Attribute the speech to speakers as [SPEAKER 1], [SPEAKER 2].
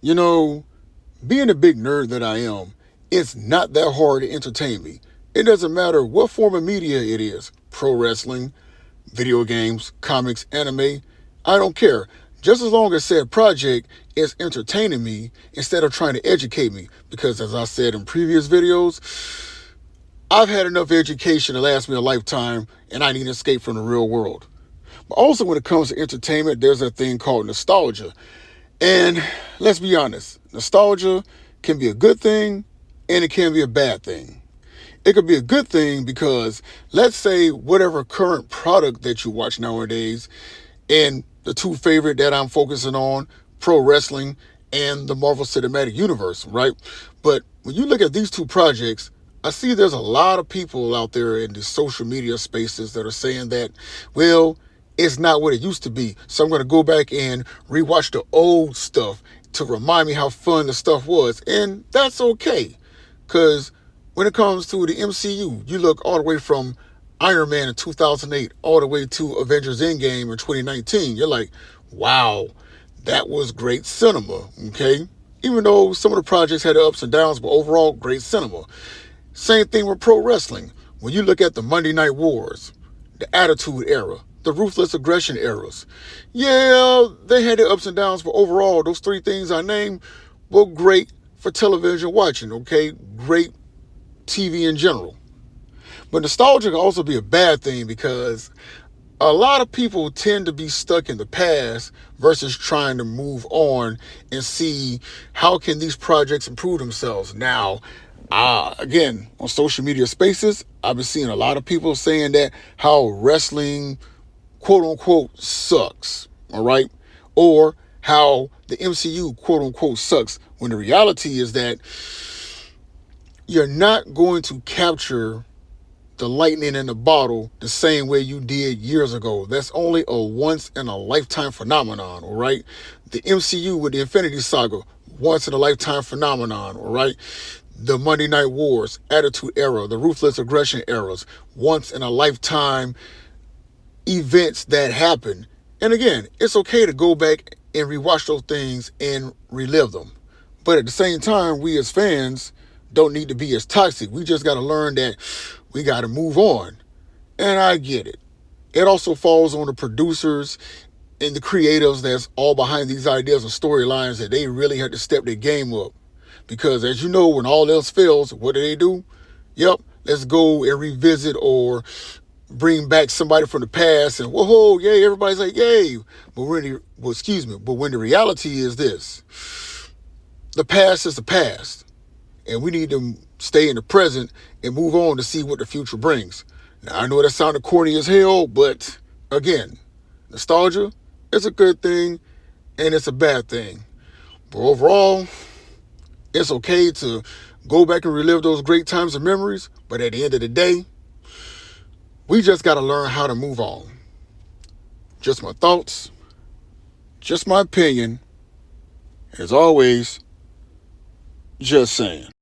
[SPEAKER 1] You know, being a big nerd that I am, it's not that hard to entertain me. It doesn't matter what form of media it is, pro wrestling, video games, comics, anime, I don't care. Just as long as said project is entertaining me instead of trying to educate me. Because as I said in previous videos, I've had enough education to last me a lifetime and I need to escape from the real world. But also when it comes to entertainment, there's a thing called nostalgia. And let's be honest, nostalgia can be a good thing and it can be a bad thing. It could be a good thing because let's say whatever current product that you watch nowadays, and the two favorite that I'm focusing on, pro wrestling and the Marvel Cinematic Universe, right? But when you look at these two projects, I see there's a lot of people out there in the social media spaces that are saying that, well, it's not what it used to be. So I'm going to go back and rewatch the old stuff to remind me how fun the stuff was. And that's okay. Because when it comes to the MCU, you look all the way from Iron Man in 2008 all the way to Avengers Endgame in 2019. You're like, wow, that was great cinema, okay? Even though some of the projects had ups and downs, but overall, great cinema. Same thing with pro wrestling. When you look at the Monday Night Wars, the Attitude Era, the Ruthless Aggression eras, yeah, they had their ups and downs, but overall, those three things I named were great for television watching, okay? Great TV in general. But nostalgia can also be a bad thing because a lot of people tend to be stuck in the past versus trying to move on and see how can these projects improve themselves. Now, again, on social media spaces, I've been seeing a lot of people saying that how wrestling, quote unquote, sucks, all right? Or how the MCU, quote unquote, sucks, when the reality is that you're not going to capture the lightning in the bottle the same way you did years ago. That's only a once in a lifetime phenomenon, all right? The MCU with the Infinity Saga, once in a lifetime phenomenon, all right? The Monday Night Wars, Attitude Era, the Ruthless Aggression eras, once in a lifetime events that happen. And again, it's okay to go back and rewatch those things and relive them. But at the same time, we as fans don't need to be as toxic. We just got to learn that we got to move on. And I get it. It also falls on the producers and the creatives that's all behind these ideas and storylines that they really had to step their game up. Because as you know, when all else fails, what do? Yep, let's go and revisit or bring back somebody from the past and whoa, yay, everybody's like, yay. But when the reality is this, the past is the past. And we need to stay in the present and move on to see what the future brings. Now, I know that sounded corny as hell, but again, nostalgia is a good thing and it's a bad thing. But overall, it's okay to go back and relive those great times and memories. But at the end of the day, we just got to learn how to move on. Just my thoughts, just my opinion. As always, just saying.